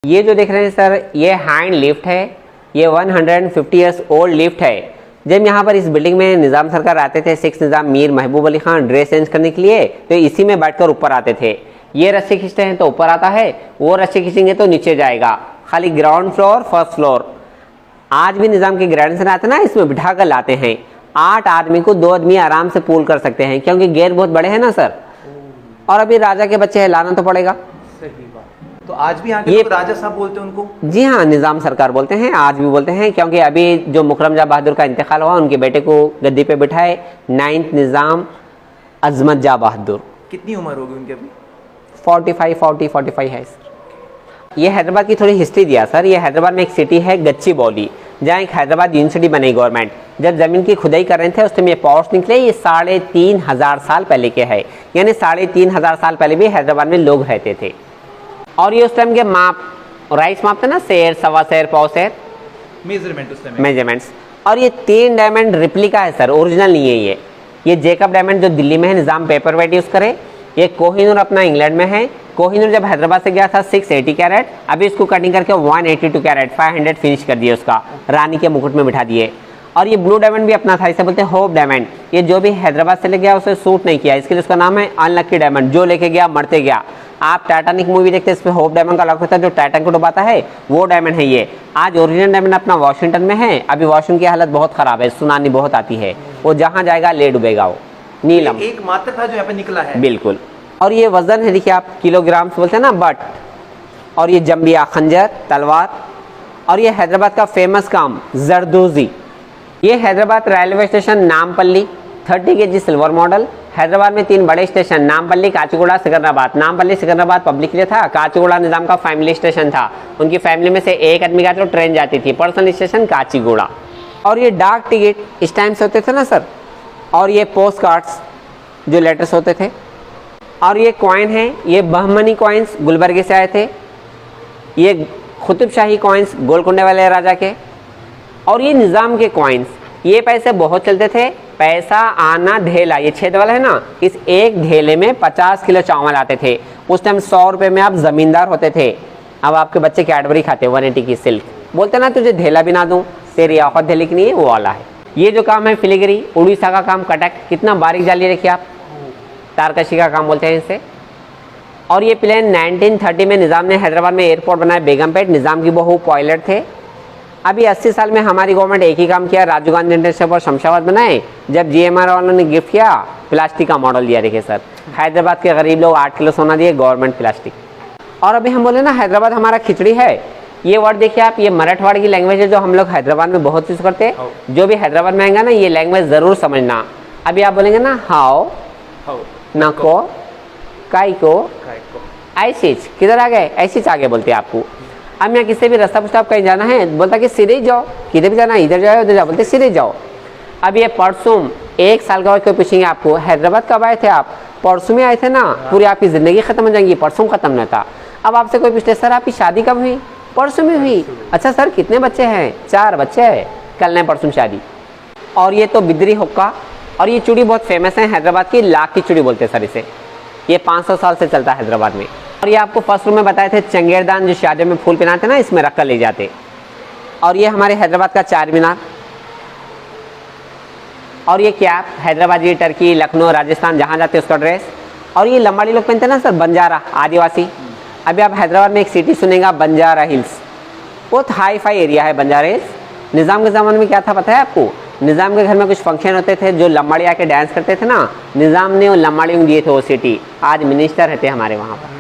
ये जो देख रहे हैं सर, ये हैंड लिफ्ट है। ये 150 ईयर्स ओल्ड लिफ्ट है। जब यहाँ पर इस बिल्डिंग में निज़ाम सरकार आते थे, 6 निज़ाम मीर महबूब अली खान, ड्रेस चेंज करने के लिए, तो इसी में बैठकर ऊपर आते थे। ये रस्सी खींचते हैं तो ऊपर आता है, वो रस्सी खींचेंगे तो नीचे जाएगा। खाली ग्राउंड फ्लोर, फर्स्ट फ्लोर। आज भी निज़ाम के ग्रैंडसन आते हैं ना, इसमें बिठा कर लाते हैं। 8 आदमी को 2 आदमी आराम से पूल कर सकते हैं, क्योंकि गेट बहुत बड़े हैं ना सर। और अभी राजा के बच्चे हैं, लाना तो पड़ेगा। सही बात। तो आज भी यहाँ के लोग राजा साहब बोलते हैं उनको? जी हाँ, निज़ाम सरकार बोलते हैं, आज भी बोलते हैं। क्योंकि अभी जो मुकरम जहाँ बहादुर का इंतकाल हुआ, उनके बेटे को गद्दी पे बिठाए 9th निज़ाम अजमत जहाँ बहादुर। कितनी उम्र होगी उनकी अभी? 45 है सर। ये हैदराबाद की थोड़ी हिस्ट्री दिया सर। ये हैदराबाद में एक सिटी है गच्चीबौली, जहाँ एक हैदराबाद यूनिवर्सिटी बनी गवर्नमेंट। जब ज़मीन की खुदाई कर रहे थे उस टाइम ये पॉट्स निकले। ये 3500 साल पहले के है, यानी 3500 साल पहले भी हैदराबाद में लोग रहते थे। और ये उस टाइम के माप, राइस मापते ना, शेर, सवा शेर, पौ शेर, मेजरमेंट उस टाइम मेजरमेंट्स। और ये 3 डायमंड रिप्लिका है सर, ओरिजिनल नहीं है ये जेकब डायमंड जो दिल्ली में है, निज़ाम पेपर वेट यूज़ करे। ये कोहिनूर अपना इंग्लैंड में है। कोहिनूर जब हैदराबाद से गया था 680 कैरेट, अभी इसको कटिंग करके 182 कैरेट 500 फिनिश कर दिए, उसका रानी के मुकुट में बिठा दिए। और ये ब्लू डायमंड भी अपना था, इसे बोलते हैं होप डायमंड। ये जो भी हैदराबाद से ले गया उसे सूट नहीं किया, इसके लिए उसका नाम है अनलक्की डायमंड। जो लेके गया मरते गया। आप टाइटैनिक मूवी देखते हैं, इसमें होप डायमंड का लॉक होता है, जो टाइटैनिक को डुबाता है, वो डायमंड है ये। आज ओरिजिनल डायमंड अपना वाशिंगटन में है। अभी वाशिंगटन की हालत बहुत खराब है, सुनामी बहुत आती है, वो जहाँ जाएगा ले डूबेगा। वो नीलम एक मात्र था जो यहाँ पे निकला है। बिल्कुल। और ये वजन है, देखिए आप, किलोग्राम्स बोलते हैं ना, बट। और ये जंबिया, खंजर, तलवार। और ये हैदराबाद का फेमस काम जरदोजी। ये Hyderabad railway station Nampally, 30 kg silver model. Hyderabad में 3 बड़े स्टेशन, नामपल्ली, काचीगुड़ा, सिकंदराबाद। नामपल्ली सिकंदराबाद पब्लिक के लिए था, काचीगुड़ा निज़ाम का फैमिली स्टेशन था। उनकी फैमिली में से एक आदमी का जो ट्रेन जाती थी, पर्सनल स्टेशन काचीगुड़ा। और ये डाक टिकट इस टाइम से होते थे ना सर। और ये पोस्ट कार्ड्स जो लेटर्स होते थे। और ये कॉइन है, ये बहमनी कॉइन्स गुलबर्गे से आए थे। ये कुतुब शाही कॉइन्स गोलकुंडे वाले राजा के। और ये निज़ाम के कॉइन्स, ये पैसे बहुत चलते थे। पैसा आना ढेला, ये छेद वाला है ना, इस एक ढेले में 50 किलो चावल आते थे। उस टाइम 100 रुपये में आप ज़मींदार होते थे। अब आपके बच्चे कैडबरी खाते, 180 की सिल्क। बोलते ना तुझे ढेला भी ना दूँ, तेरी औखत ढेले की नहीं है, वो वाला है। ये जो काम है फिलिग्री, उड़ीसा का काम, कटक, कितना बारीक जाली रखिए आप, तारकशी का काम बोलते हैं इसे। और ये प्लेन 1930 में निज़ाम ने हैदराबाद में एयरपोर्ट बनाया, बेगमपेट। निज़ाम की बहू पायलट थे। अभी 80 साल में हमारी गवर्नमेंट एक ही काम किया, राजीव गांधी इंटरनेशनल और शमशाबाद बनाए। जब GMR वालों ने गिफ्ट किया, प्लास्टिक का मॉडल दिया। देखिए सर, हैदराबाद के गरीब लोग 8 किलो सोना दिए, गवर्नमेंट प्लास्टिक। और अभी हम बोले ना हैदराबाद हमारा खिचड़ी है, ये वर्ड देखिए आप, ये मराठवाड़ी की लैंग्वेज है जो हम लोग हैदराबाद में बहुत यूज़ करते हैं। जो भी हैदराबाद में आएगा ना, ये लैंग्वेज ज़रूर समझना। अभी आप बोलेंगे ना हाओ, नको, काई को, ऐसी किधर आ गए, ऐसी आगे बोलते हैं आपको। अब यहाँ किसी भी रास्ता पूछता, आप कहीं जाना है, बोलता कि सीधे ही जाओ, किधर भी जाना है, इधर जाओ उधर जाओ, बोलते सीधे जाओ। अब ये परसों 1 साल का कोई पूछेंगे आपको, हैदराबाद कब आए थे आप? परसों में आए थे ना, पूरी आपकी ज़िंदगी ख़त्म हो जाएंगी, परसों ख़त्म नहीं था। अब आपसे कोई पूछते सर आपकी शादी कब हुई? परसों में हुई। अच्छा सर कितने बच्चे हैं? 4 बच्चे हैं, कल नहीं परसों शादी। और ये तो बिदरी हुक्का। और ये चूड़ी बहुत फेमस है हैदराबाद की, लाख की चूड़ी बोलते हैं सर इसे। ये 500 साल से चलता है हैदराबाद में। और ये आपको फर्स्ट रूम में बताए थे चंगेरदान, जो शादियों में फूल पहनाते ना, इसमें रख कर ले जाते। और ये हमारे हैदराबाद का चार मीनार। और ये कैप, हैदराबादी, टर्की, लखनऊ, राजस्थान जहाँ जाते उसका ड्रेस। और ये लंबाड़ी लोग पहनते ना सर, बंजारा, आदिवासी। अभी आप हैदराबाद में एक सिटी सुनेगा, बंजारा हिल्स। बहुत हाई फाई एरिया है बंजारा हिल्स। निज़ाम के ज़माने में क्या था पता है आपको? निज़ाम के घर में कुछ फंक्शन होते थे, जो लंबाड़ी आके डांस करते थे ना, निज़ाम ने वो लंबाड़ी दिए थे वो सिटी। आज मिनिस्टर रहते हमारे वहाँ पर।